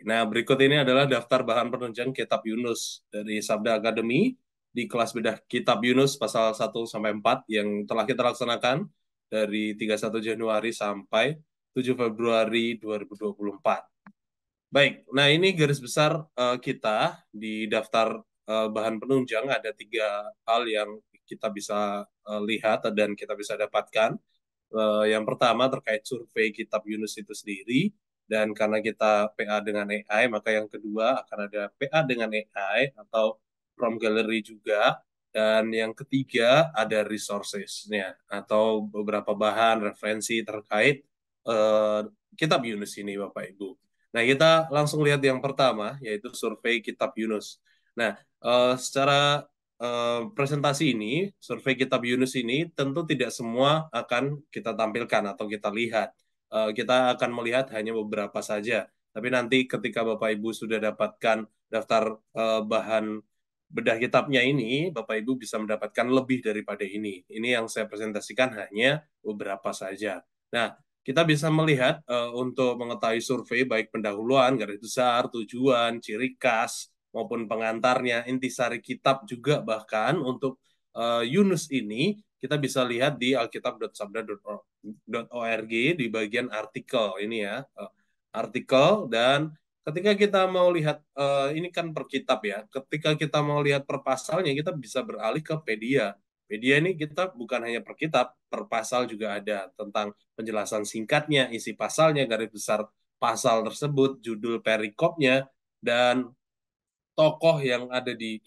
Nah berikut ini adalah daftar bahan penunjang Kitab Yunus dari Sabda Akademi di kelas bedah Kitab Yunus pasal 1 sampai 4 yang telah kita laksanakan dari 31 Januari sampai 7 Februari 2024. Baik, nah ini garis besar kita di daftar bahan penunjang ada 3 hal yang kita bisa lihat dan kita bisa dapatkan. Yang pertama terkait survei Kitab Yunus itu sendiri, dan karena kita PA dengan AI, maka yang kedua akan ada PA dengan AI atau from gallery juga, dan yang ketiga ada resources-nya atau beberapa bahan referensi terkait uh, Kitab Yunus ini, Bapak Ibu. Nah, kita langsung lihat yang pertama, yaitu survei Kitab Yunus. Nah, secara presentasi ini, survei Kitab Yunus ini tentu tidak semua akan kita tampilkan atau kita lihat. Kita akan melihat hanya beberapa saja. Tapi nanti ketika Bapak Ibu sudah dapatkan daftar bahan bedah kitabnya ini, Bapak Ibu bisa mendapatkan lebih daripada ini. Ini yang saya presentasikan hanya beberapa saja. Nah, kita bisa melihat untuk mengetahui survei baik pendahuluan, garis besar, tujuan, ciri khas, maupun pengantarnya, intisari kitab juga bahkan untuk Yunus ini kita bisa lihat di alkitab.sabda.org di bagian artikel ini ya, artikel. Dan ketika kita mau lihat ini kan per kitab ya, ketika kita mau lihat per pasalnya kita bisa beralih ke Pedia. Pedia ini kita bukan hanya per kitab, per pasal juga ada tentang penjelasan singkatnya, isi pasalnya, garis besar pasal tersebut, judul perikopnya, dan tokoh yang ada di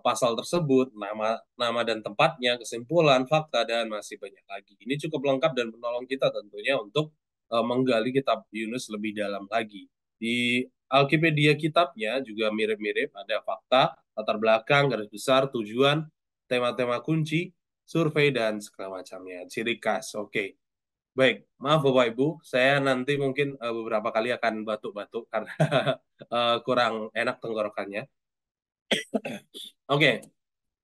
pasal tersebut, nama dan tempatnya, kesimpulan, fakta, dan masih banyak lagi. Ini cukup lengkap dan menolong kita tentunya untuk menggali kitab Yunus lebih dalam lagi. Di Alkipedia kitabnya juga mirip-mirip, ada fakta, latar belakang, garis besar, tujuan, tema-tema kunci, survei, dan segala macamnya. Ciri khas, oke. Baik, maaf Bapak Ibu, saya nanti mungkin beberapa kali akan batuk-batuk karena kurang enak tenggorokannya. Oke,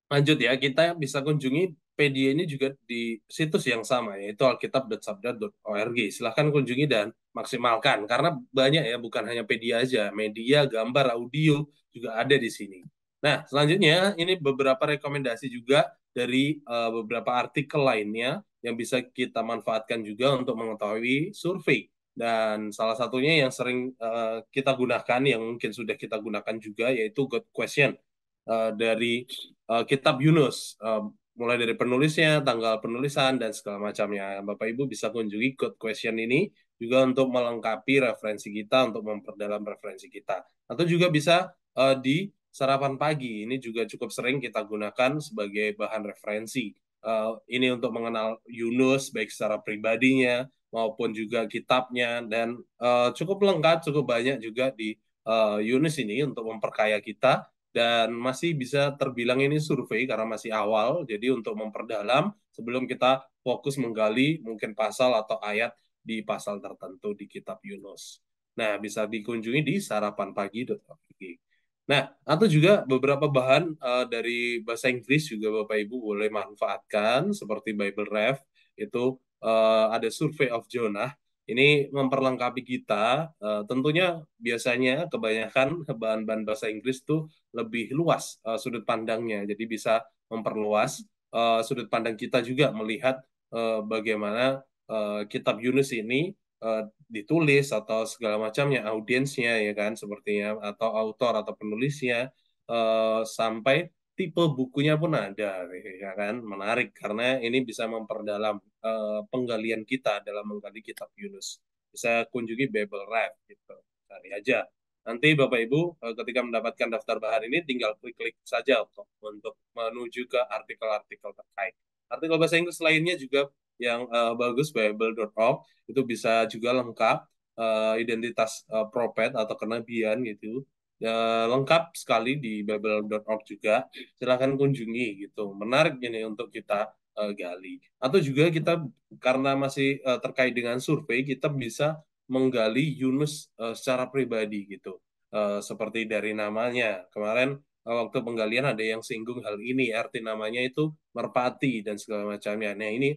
lanjut ya. Kita bisa kunjungi Pedia ini juga di situs yang sama, yaitu alkitab.sabda.org. Silahkan kunjungi dan maksimalkan, karena banyak ya, bukan hanya Pedia aja. Media, gambar, audio juga ada di sini. Nah, selanjutnya ini beberapa rekomendasi juga dari beberapa artikel lainnya yang bisa kita manfaatkan juga untuk mengetahui survei. Dan salah satunya yang sering kita gunakan, yang mungkin sudah kita gunakan juga, yaitu God Question dari Kitab Yunus, mulai dari penulisnya, tanggal penulisan, dan segala macamnya. Bapak Ibu bisa kunjungi Code Question ini juga untuk melengkapi referensi kita, untuk memperdalam referensi kita. Atau juga bisa di sarapan pagi, ini juga cukup sering kita gunakan sebagai bahan referensi. Ini untuk mengenal Yunus, baik secara pribadinya, maupun juga kitabnya, dan cukup lengkap, cukup banyak juga di Yunus ini untuk memperkaya kita, dan masih bisa terbilang ini survei karena masih awal. Jadi untuk memperdalam sebelum kita fokus menggali mungkin pasal atau ayat di pasal tertentu di kitab Yunus. Nah, bisa dikunjungi di sarapanpagi.org. Nah, atau juga beberapa bahan dari bahasa Inggris juga Bapak Ibu boleh manfaatkan, seperti Bible Ref, itu ada Survey of Jonah. Ini memperlengkapi kita, tentunya biasanya kebanyakan bahan-bahan bahasa Inggris tuh lebih luas sudut pandangnya, jadi bisa memperluas sudut pandang kita juga melihat bagaimana kitab Yunus ini ditulis atau segala macamnya, audiensnya ya kan, sepertinya, atau autor atau penulisnya, sampai tipe bukunya pun ada, ya kan, menarik karena ini bisa memperdalam penggalian kita dalam menggali kitab Yunus. Bisa kunjungi Bible Ref gitu, cari aja. Nanti Bapak Ibu ketika mendapatkan daftar bahan ini tinggal klik-klik saja untuk menuju ke artikel-artikel terkait. Artikel bahasa Inggris lainnya juga yang bagus, bible.org, itu bisa juga lengkap, identitas prophet atau kenabian gitu. Lengkap sekali di bible.org juga. Silahkan kunjungi gitu. Menarik ini untuk kita gali. Atau juga kita karena masih terkait dengan survei, kita bisa menggali Yunus secara pribadi gitu. Seperti dari namanya. Kemarin waktu penggalian ada yang singgung hal ini, arti namanya itu merpati dan segala macamnya. Nah, ini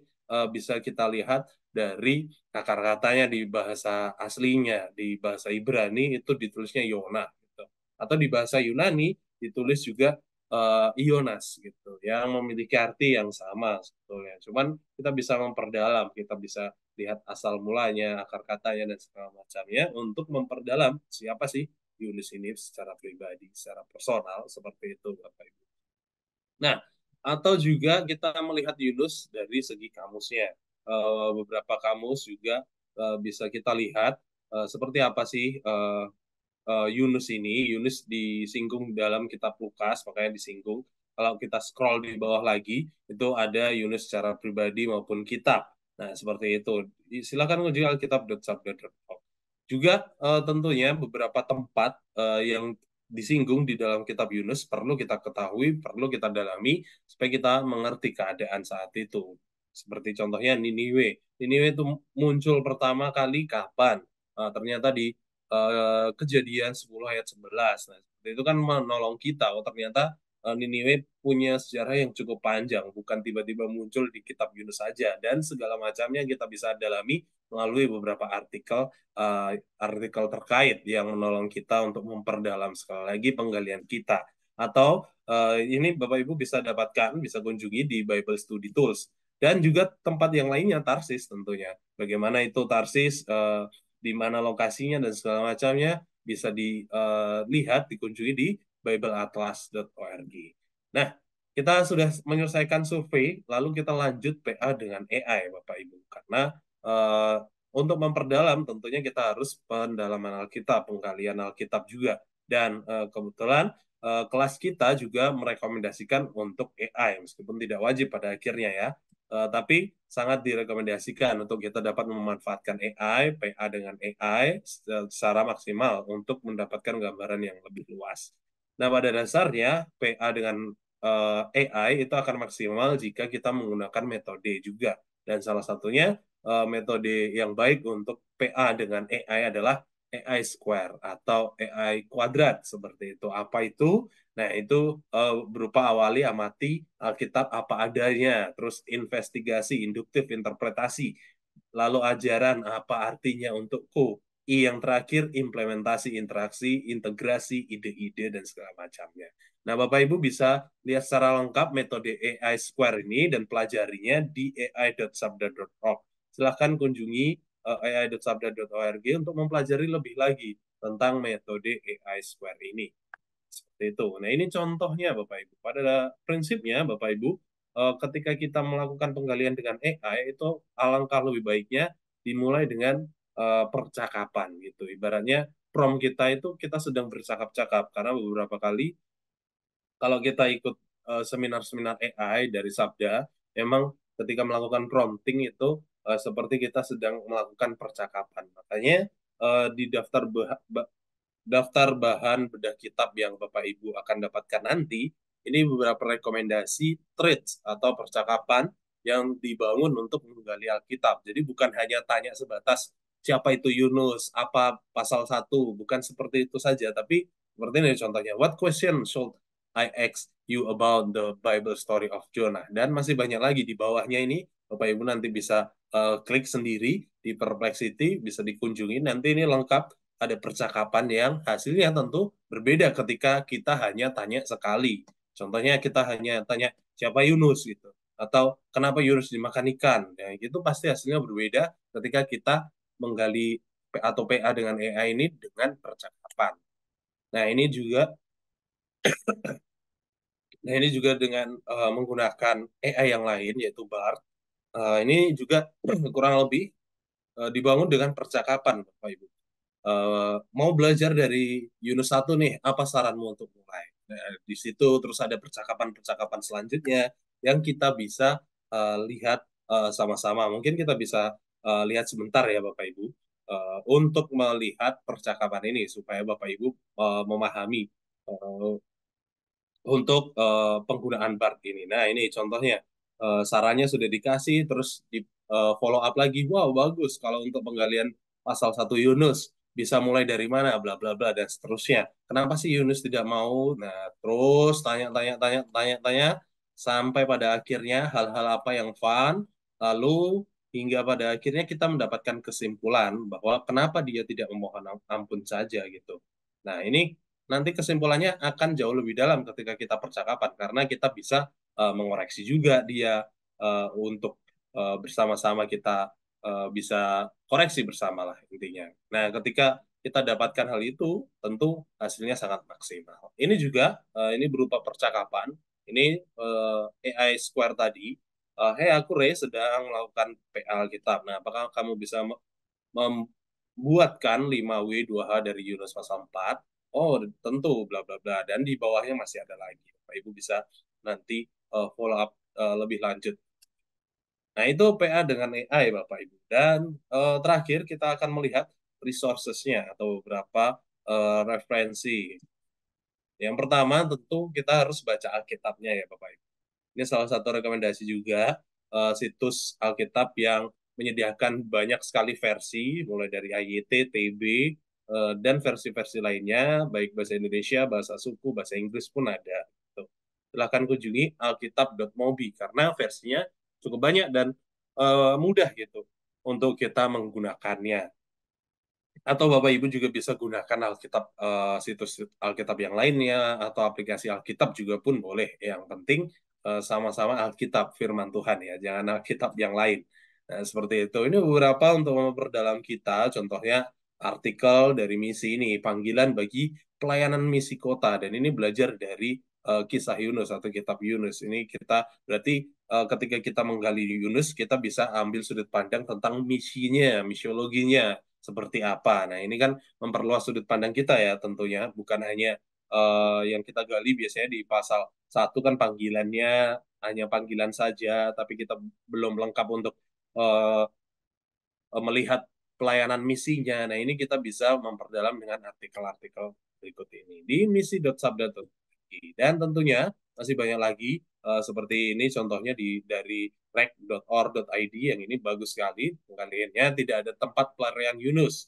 bisa kita lihat dari akar katanya di bahasa aslinya, di bahasa Ibrani itu ditulisnya Yona, gitu. Atau di bahasa Yunani ditulis juga Ionas gitu, yang memiliki arti yang sama sebetulnya. Cuman kita bisa memperdalam, kita bisa lihat asal mulanya, akar katanya dan segala macamnya untuk memperdalam siapa sih Yunus ini secara pribadi, secara personal seperti itu, Bapak Ibu. Nah, atau juga kita melihat Yunus dari segi kamusnya. Beberapa kamus juga bisa kita lihat seperti apa sih Yunus ini. Yunus disinggung dalam kitab Lukas, makanya disinggung. Kalau kita scroll di bawah lagi, itu ada Yunus secara pribadi maupun kitab. Nah, seperti itu. Silakan uji alkitab.sabda.org. Juga tentunya beberapa tempat yang disinggung di dalam kitab Yunus perlu kita ketahui, perlu kita dalami supaya kita mengerti keadaan saat itu. Seperti contohnya Niniwe. Niniwe itu muncul pertama kali kapan? Ternyata di Kejadian 10 ayat 11. Nah, itu kan menolong kita. Oh, ternyata Niniwe punya sejarah yang cukup panjang, bukan tiba-tiba muncul di kitab Yunus saja. Dan segala macamnya kita bisa dalami melalui beberapa artikel terkait yang menolong kita untuk memperdalam sekali lagi penggalian kita. Atau ini Bapak Ibu bisa dapatkan, bisa kunjungi di Bible Study Tools. Dan juga tempat yang lainnya, Tarsis tentunya. Bagaimana itu Tarsis, di mana lokasinya dan segala macamnya bisa dilihat, dikunjungi di bibleatlas.org. Nah, kita sudah menyelesaikan survei, lalu kita lanjut PA dengan AI, Bapak Ibu. Karena uh, untuk memperdalam tentunya kita harus pendalaman Alkitab, penggalian Alkitab juga. Dan kebetulan kelas kita juga merekomendasikan untuk AI, meskipun tidak wajib pada akhirnya ya. Tapi sangat direkomendasikan untuk kita dapat memanfaatkan AI, PA dengan AI secara maksimal untuk mendapatkan gambaran yang lebih luas. Nah, pada dasarnya PA dengan AI itu akan maksimal jika kita menggunakan metode juga. Dan salah satunya metode yang baik untuk PA dengan AI adalah AI square atau AI kuadrat seperti itu. Apa itu? Nah, itu berupa awali, amati Alkitab apa adanya, terus investigasi, induktif, interpretasi, lalu ajaran apa artinya untukku, I yang terakhir implementasi, interaksi, integrasi, ide-ide, dan segala macamnya. Nah, Bapak Ibu bisa lihat secara lengkap metode AI Square ini dan pelajarinya di ai.sabda.org. Silahkan kunjungi ai.sabda.org untuk mempelajari lebih lagi tentang metode AI Square ini. Seperti itu. Nah, ini contohnya Bapak Ibu. Pada prinsipnya Bapak Ibu, ketika kita melakukan penggalian dengan AI itu alangkah lebih baiknya dimulai dengan percakapan gitu. Ibaratnya prompt kita itu kita sedang bercakap-cakap karena beberapa kali kalau kita ikut seminar-seminar AI dari Sabda, memang ketika melakukan prompting itu seperti kita sedang melakukan percakapan. Makanya di daftar bahan bedah kitab yang Bapak Ibu akan dapatkan nanti, ini beberapa rekomendasi threads atau percakapan yang dibangun untuk menggali Alkitab. Jadi bukan hanya tanya sebatas siapa itu Yunus, apa pasal satu, bukan seperti itu saja, tapi seperti ini contohnya, what question should I ask you about the Bible story of Jonah? Dan masih banyak lagi di bawahnya ini, Bapak Ibu nanti bisa klik sendiri di Perplexity, bisa dikunjungi, nanti ini lengkap ada percakapan yang hasilnya tentu berbeda ketika kita hanya tanya sekali. Contohnya kita hanya tanya siapa Yunus gitu, atau kenapa Yunus dimakan ikan. Ya, itu pasti hasilnya berbeda ketika kita menggali atau PA dengan AI ini dengan percakapan. Nah, ini juga dengan menggunakan AI yang lain yaitu BART. Ini juga kurang lebih dibangun dengan percakapan, Bapak Ibu. Mau belajar dari Yunus satu nih, apa saranmu untuk mulai? Nah, di situ terus ada percakapan-percakapan selanjutnya yang kita bisa lihat sama-sama. Mungkin kita bisa lihat sebentar ya Bapak Ibu untuk melihat percakapan ini supaya Bapak Ibu memahami uh, untuk penggunaan BART ini. Nah, ini contohnya sarannya sudah dikasih, terus di follow up lagi. Wow, bagus. Kalau untuk penggalian pasal satu Yunus, bisa mulai dari mana, bla bla bla, dan seterusnya. Kenapa sih Yunus tidak mau? Nah, terus tanya, sampai pada akhirnya hal-hal apa yang fun, lalu hingga pada akhirnya kita mendapatkan kesimpulan bahwa kenapa dia tidak memohon ampun saja gitu. Nah, ini nanti kesimpulannya akan jauh lebih dalam ketika kita percakapan karena kita bisa mengoreksi juga dia untuk bersama-sama kita bisa koreksi bersama lah intinya. Nah, ketika kita dapatkan hal itu, tentu hasilnya sangat maksimal. Ini juga ini berupa percakapan. Ini AI Square tadi. Hey, aku Ray sedang melakukan PA Alkitab. Nah, apakah kamu bisa membuatkan 5W2H dari Yunus pasal 4? Oh, tentu, bla bla bla. Dan di bawahnya masih ada lagi. Bapak Ibu bisa nanti follow up lebih lanjut. Nah, itu PA dengan AI, Bapak Ibu. Dan terakhir kita akan melihat resources-nya atau beberapa referensi. Yang pertama tentu kita harus baca Alkitabnya ya Bapak Ibu. Ini salah satu rekomendasi juga situs Alkitab yang menyediakan banyak sekali versi, mulai dari AYT, TB, dan versi-versi lainnya, baik bahasa Indonesia, bahasa suku, bahasa Inggris pun ada. Gitu. Silahkan kunjungi alkitab.mobi karena versinya cukup banyak dan mudah gitu untuk kita menggunakannya. Atau Bapak Ibu juga bisa gunakan Alkitab situs Alkitab yang lainnya atau aplikasi Alkitab juga pun boleh. Yang penting sama-sama Alkitab firman Tuhan ya, jangan Alkitab yang lain. Nah, seperti itu. Ini beberapa untuk memperdalam kita, contohnya artikel dari misi ini, panggilan bagi pelayanan misi kota dan ini belajar dari kisah Yunus atau kitab Yunus. Ini kita berarti ketika kita menggali Yunus, kita bisa ambil sudut pandang tentang misinya, misiologinya seperti apa. Nah, ini kan memperluas sudut pandang kita ya tentunya, bukan hanya yang kita gali biasanya di pasal satu kan panggilannya hanya panggilan saja, tapi kita belum lengkap untuk uh, melihat pelayanan misinya. Nah, ini kita bisa memperdalam dengan artikel-artikel berikut ini di misi.sabda.id. Dan tentunya masih banyak lagi seperti ini contohnya dari rec.or.id yang ini bagus sekali. Pengaliannya tidak ada tempat pelarian Yunus.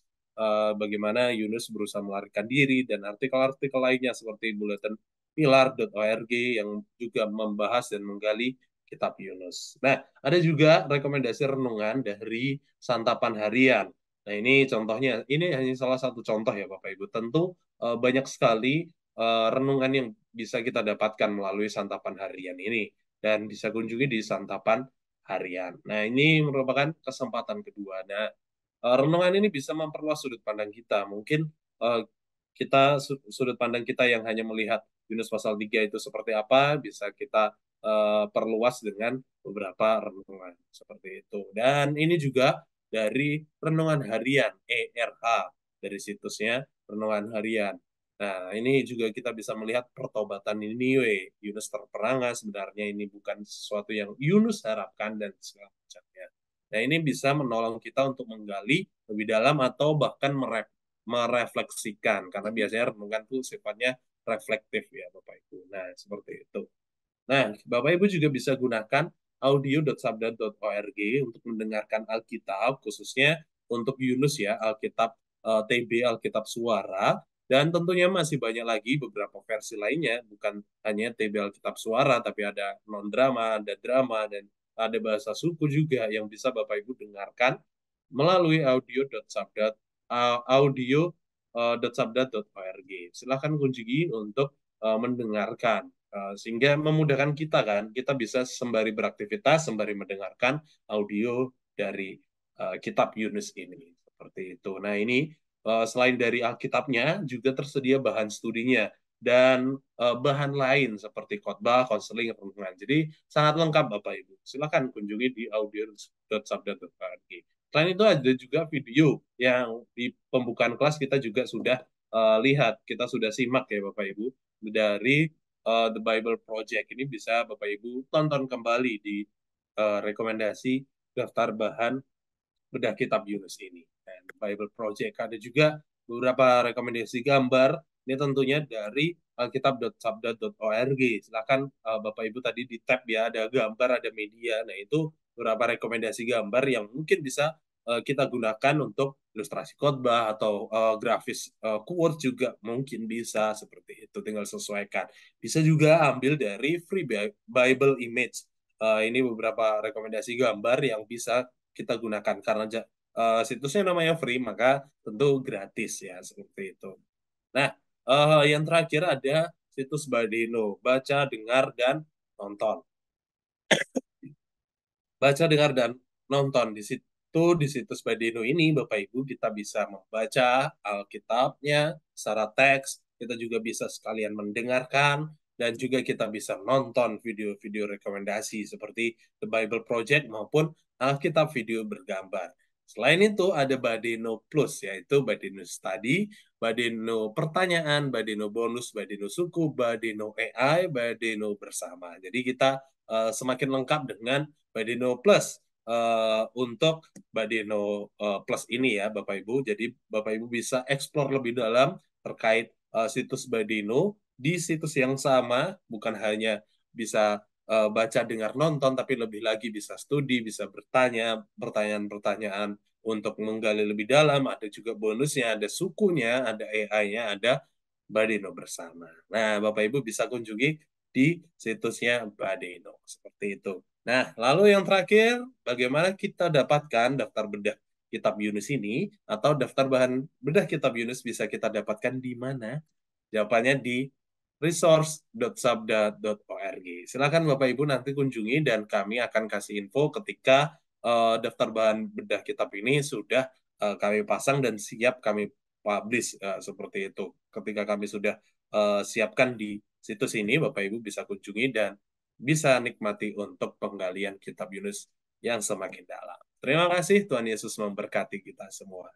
Bagaimana Yunus berusaha melarikan diri dan artikel-artikel lainnya seperti bulletin pilar.org yang juga membahas dan menggali kitab Yunus. Nah, ada juga rekomendasi renungan dari santapan harian. Nah, ini contohnya, ini hanya salah satu contoh ya Bapak Ibu. Tentu banyak sekali renungan yang bisa kita dapatkan melalui santapan harian ini dan bisa kunjungi di santapan harian. Nah, ini merupakan kesempatan kedua. Nah, renungan ini bisa memperluas sudut pandang kita. Mungkin uh, kita sudut pandang kita yang hanya melihat Yunus pasal 3 itu seperti apa, bisa kita perluas dengan beberapa renungan seperti itu. Dan ini juga dari renungan harian ERH dari situsnya renungan harian. Nah, ini juga kita bisa melihat pertobatan Niniwe. Yunus terperangah, sebenarnya ini bukan sesuatu yang Yunus harapkan dan segala macamnya. Nah, ini bisa menolong kita untuk menggali lebih dalam atau bahkan merefleksikan, karena biasanya renungan itu sifatnya reflektif ya Bapak Ibu. Nah, seperti itu. Nah, Bapak Ibu juga bisa gunakan audio.sabda.org untuk mendengarkan Alkitab, khususnya untuk Yunus ya, Alkitab TB, Alkitab Suara, dan tentunya masih banyak lagi beberapa versi lainnya, bukan hanya TB Alkitab Suara, tapi ada non-drama, ada drama, dan ada bahasa suku juga yang bisa Bapak Ibu dengarkan melalui audio.sabda.org. Silahkan kunjungi untuk mendengarkan sehingga memudahkan kita kan kita bisa sembari beraktivitas sembari mendengarkan audio dari kitab Yunus ini seperti itu. Nah ini selain dari Alkitabnya juga tersedia bahan studinya dan bahan lain seperti khotbah, konseling, renungan. Jadi sangat lengkap Bapak Ibu. Silakan kunjungi di audio.sabda.org. Selain itu ada juga video yang di pembukaan kelas kita juga sudah lihat, kita sudah simak ya Bapak Ibu dari The Bible Project ini bisa Bapak Ibu tonton kembali di rekomendasi daftar bahan bedah kitab Yunus ini. Dan The Bible Project ada juga beberapa rekomendasi gambar. Ini tentunya dari alkitab.sabda.org. Silakan Bapak Ibu tadi di tab ya ada gambar, ada media. Nah itu beberapa rekomendasi gambar yang mungkin bisa kita gunakan untuk ilustrasi khotbah atau grafis quote juga mungkin bisa seperti itu tinggal sesuaikan. Bisa juga ambil dari free Bible image. Ini beberapa rekomendasi gambar yang bisa kita gunakan karena situsnya namanya free, maka tentu gratis ya seperti itu. Nah, yang terakhir ada situs Badeno, baca, dengar, dan nonton. Baca, dengar, dan nonton. Di situs Badeno ini, Bapak Ibu, kita bisa membaca Alkitabnya secara teks, kita juga bisa sekalian mendengarkan, dan juga kita bisa nonton video-video rekomendasi seperti The Bible Project maupun Alkitab video bergambar. Selain itu ada Badeno Plus, yaitu Badeno Study, Badeno Pertanyaan, Badeno Bonus, Badeno Suku, Badeno AI, Badeno Bersama. Jadi kita semakin lengkap dengan Badeno Plus untuk Badeno Plus ini ya Bapak Ibu. Jadi Bapak Ibu bisa explore lebih dalam terkait situs Badeno di situs yang sama, bukan hanya bisa baca, dengar, nonton, tapi lebih lagi bisa studi, bisa bertanya, pertanyaan-pertanyaan untuk menggali lebih dalam, ada juga bonusnya, ada sukunya, ada AI-nya, ada Badeno Bersama. Nah, Bapak Ibu bisa kunjungi di situsnya Badeno. Seperti itu. Nah, lalu yang terakhir, bagaimana kita dapatkan daftar bedah kitab Yunus ini, atau daftar bahan bedah kitab Yunus bisa kita dapatkan di mana? Jawabannya di resource.sabda.org. Silakan Bapak Ibu nanti kunjungi dan kami akan kasih info ketika daftar bahan bedah kitab ini sudah kami pasang dan siap kami publish seperti itu. Ketika kami sudah siapkan di situs ini, Bapak Ibu bisa kunjungi dan bisa nikmati untuk penggalian kitab Yunus yang semakin dalam. Terima kasih, Tuhan Yesus memberkati kita semua.